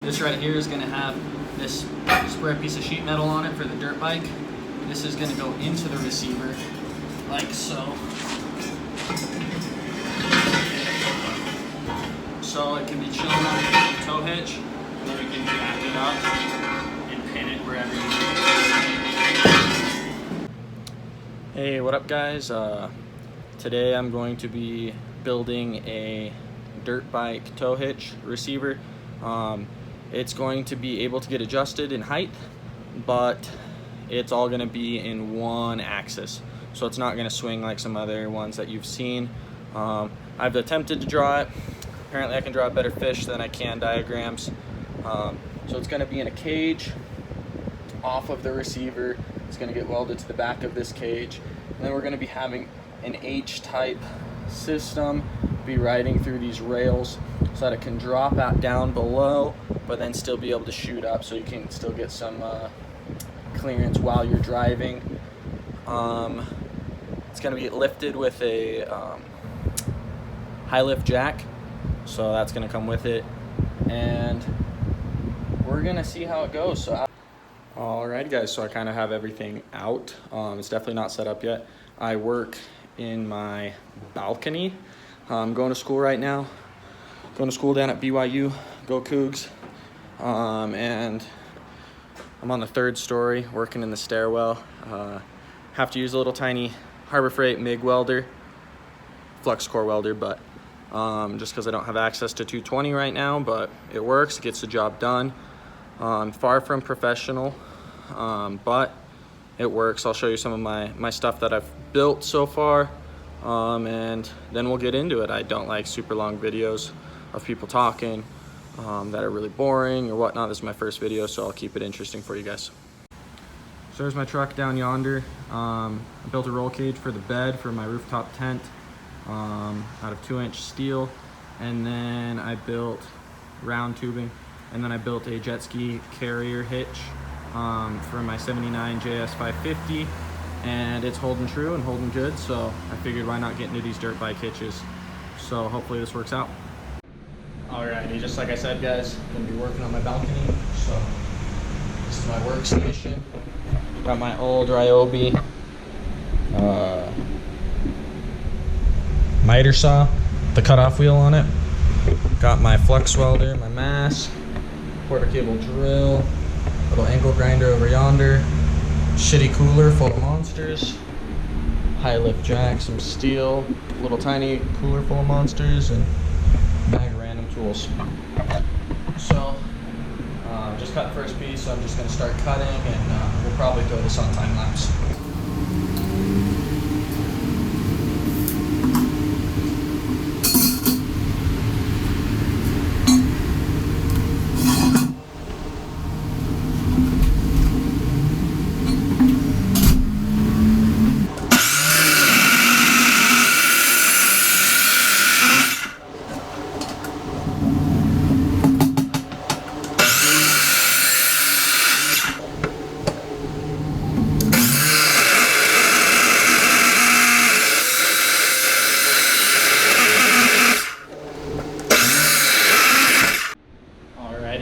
This right here is going to have this square piece of sheet metal on it for the dirt bike. This is going to go into the receiver like so. So it can be chilling on the tow hitch, and then we can jack it up and pin it wherever you need. Hey, what up guys? Today I'm going to be building a dirt bike tow hitch receiver. It's going to be able to get adjusted in height, but it's all going to be in one axis, so it's not going to swing like some other ones that you've seen. I've attempted to draw it. Apparently I can draw a better fish than I can diagrams. So it's going to be in a cage off of the receiver. It's going to get welded to the back of this cage, and then we're going to be having an H-type system be riding through these rails so that it can drop out down below, but then still be able to shoot up, so you can still get some clearance while you're driving. It's going to be lifted with a high lift jack, so that's going to come with it, and we're going to see how it goes. Alright guys, so I kind of have everything out. It's definitely not set up yet. I work in my balcony. I'm going to school right now. Going to school down at BYU. Go Cougs. And I'm on the 3rd story, working in the stairwell. Have to use a little tiny Harbor Freight MIG welder, flux core welder, but just because I don't have access to 220 right now, but it works, it gets the job done. Far from professional, but it works. I'll show you some of my stuff that I've built so far, and then we'll get into it. I don't like super long videos of people talking that are really boring or whatnot. This is my first video, so I'll keep it interesting for you guys. So there's my truck down yonder. I built a roll cage for the bed for my rooftop tent out of 2-inch steel, and then I built round tubing, and then I built a jet ski carrier hitch for my 79 JS 550, and it's holding true and holding good, so I figured why not get into these dirt bike hitches. So hopefully this works out. Alrighty, just like I said guys, I'm gonna be working on my balcony. So this is my workstation. Got my old Ryobi miter saw, the cutoff wheel on it. Got my flux welder, my mask, quarter cable drill, little angle grinder over yonder, shitty cooler full of monsters, high lift jack, some steel, little tiny cooler full of monsters, and bag of random tools. So just cut the first piece, so I'm just going to start cutting, and we'll probably throw this on time lapse.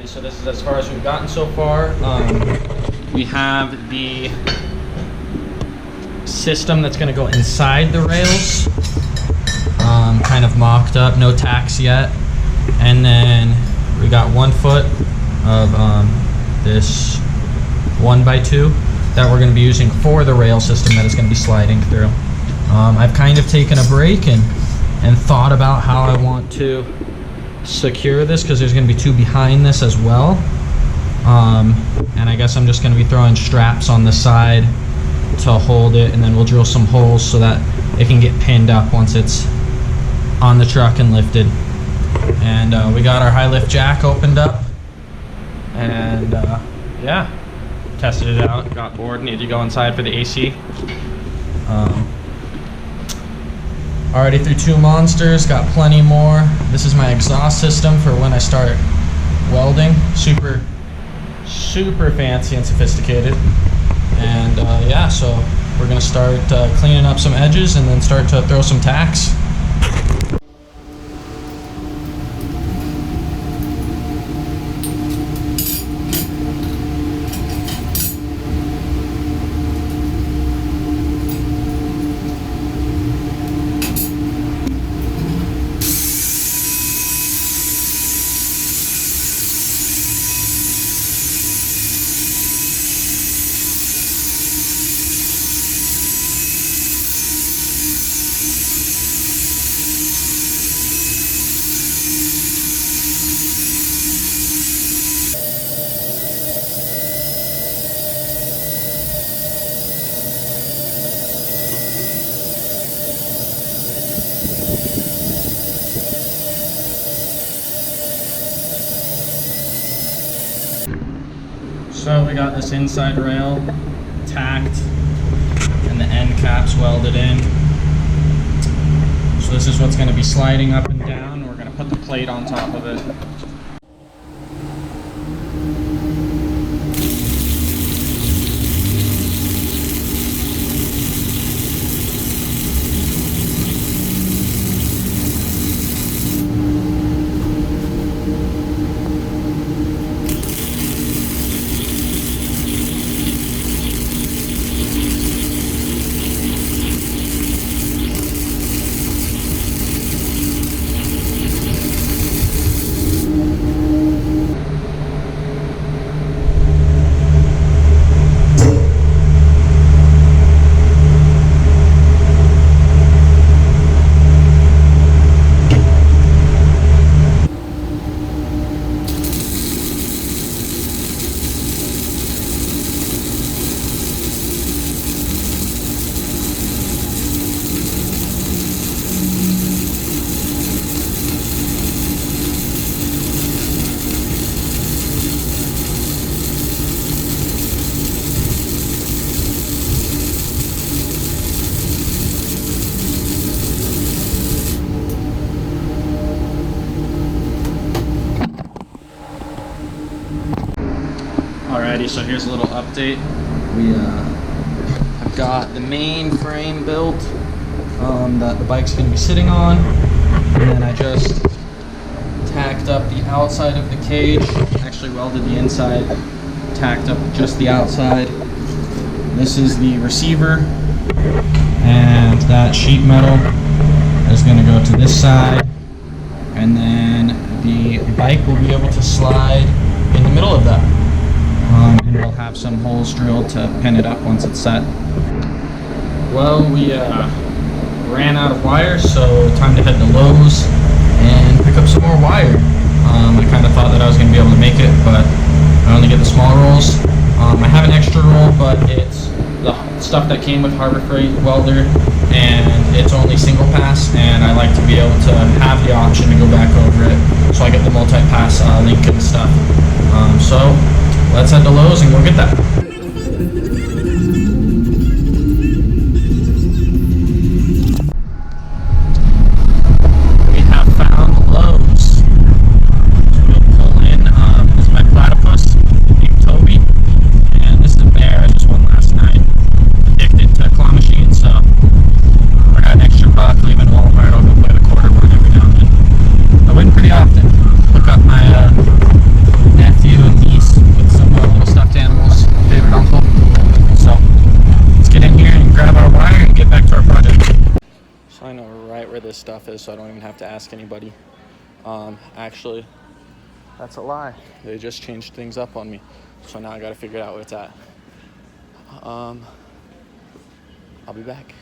So this is as far as we've gotten so far. We have the system that's going to go inside the rails, kind of mocked up, no tacks yet. And then we got 1 foot of this 1x2 that we're going to be using for the rail system that is going to be sliding through. I've kind of taken a break and thought about how I want to secure this, because there's going to be 2 behind this as well, and I guess I'm just going to be throwing straps on the side to hold it, and then we'll drill some holes so that it can get pinned up once it's on the truck and lifted. And we got our high lift jack opened up, and yeah, tested it out, got bored, needed to go inside for the AC. Already through 2 monsters, got plenty more. This is my exhaust system for when I start welding. Super fancy and sophisticated. And yeah, so we're gonna start cleaning up some edges and then start to throw some tacks. So we got this inside rail tacked and the end caps welded in. So this is what's going to be sliding up and down. We're going to put the plate on top of it. Alrighty, so here's a little update. We have got the main frame built that the bike's going to be sitting on, and then I just tacked up the outside of the cage, actually welded the inside, tacked up just the outside. This is the receiver, and that sheet metal is going to go to this side, and then the bike will be able to slide in the middle of that. And we'll have some holes drilled to pin it up once it's set. Well, we ran out of wire, so time to head to Lowe's and pick up some more wire. I kind of thought that I was going to be able to make it, but I only get the small rolls. I have an extra roll, but it's the stuff that came with Harbor Freight welder, and it's only single pass, and I like to be able to have the option to go back over it, so I get the multi-pass link and stuff. So let's head to Lowe's and go get that. We have found Lowe's. So we'll pull in. This is my platypus named Toby, and this is a bear. I just won last night. Addicted to claw machines, so we're at an extra buck, leaving Walmart. I'll go play the quarter one every now and then. I win pretty often. Look up my nephew and niece with some little stuffed animals, favorite uncle. So let's get in here and grab our wire and get back to our project. So I know right where this stuff is, so I don't even have to ask anybody. Actually, that's a lie. They just changed things up on me, so now I gotta figure out where it's at. I'll be back.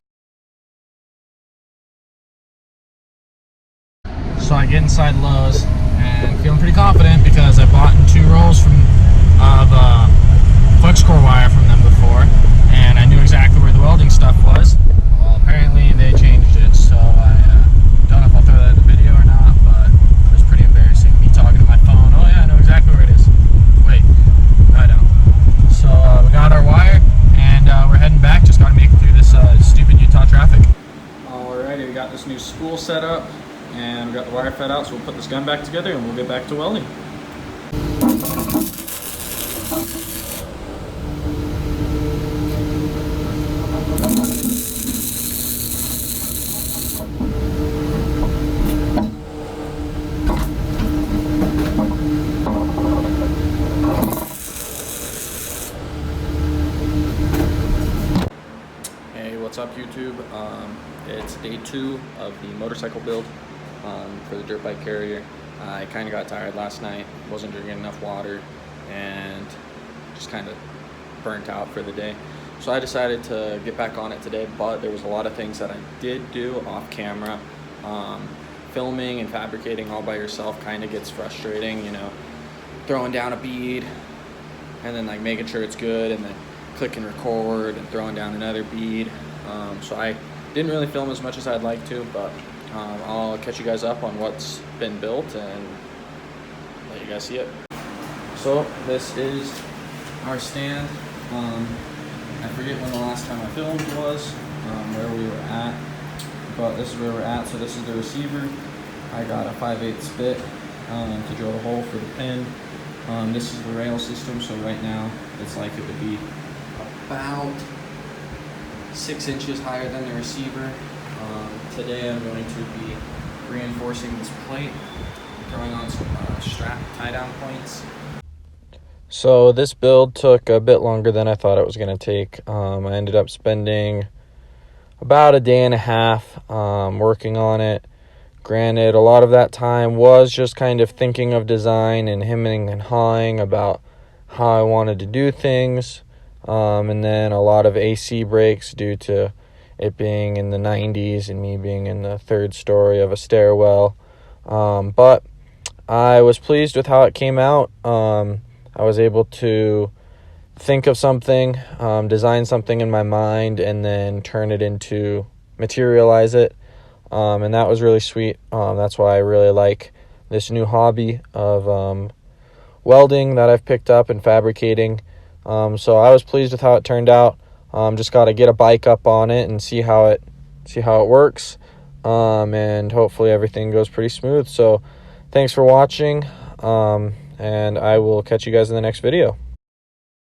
So I get inside Lowe's and feeling pretty confident because I bought 2 rolls of flux core wire from them before, and I knew exactly where the welding stuff was. Well, apparently they changed it, so I don't know if I'll throw that in the video or not, but it was pretty embarrassing. Me talking to my phone, oh yeah, I know exactly where it is. Wait, I don't. So we got our wire, and we're heading back. Just gotta make it through this stupid Utah traffic. Alrighty, we got this new spool set up, and we got the wire fed out, so we'll put this gun back together and we'll get back to welding. Hey, what's up YouTube? It's day 2 of the motorcycle build for the dirt bike carrier. I kind of got tired last night, wasn't drinking enough water, and just kind of burnt out for the day. So I decided to get back on it today, but there was a lot of things that I did do off camera. Filming and fabricating all by yourself kind of gets frustrating, you know, throwing down a bead and then like making sure it's good and then clicking record and throwing down another bead. So I didn't really film as much as I'd like to, but I'll catch you guys up on what's been built and let you guys see it. So this is our stand. I forget when the last time I filmed was, where we were at, but this is where we're at. So this is the receiver. I got a 5/8 bit to drill a hole for the pin. This is the rail system, so right now it's like it would be about 6 inches higher than the receiver. Today I'm going to be reinforcing this plate, throwing on some strap tie-down points. So this build took a bit longer than I thought it was going to take. I ended up spending about a day and a half working on it. Granted, a lot of that time was just kind of thinking of design and hemming and hawing about how I wanted to do things. And then a lot of AC breaks due to it being in the 90s and me being in the third story of a stairwell. But I was pleased with how it came out. I was able to think of something, design something in my mind, and then materialize it. And that was really sweet. That's why I really like this new hobby of welding that I've picked up and fabricating. So I was pleased with how it turned out. Just got to get a bike up on it and see how it works. And hopefully everything goes pretty smooth. So thanks for watching. And I will catch you guys in the next video.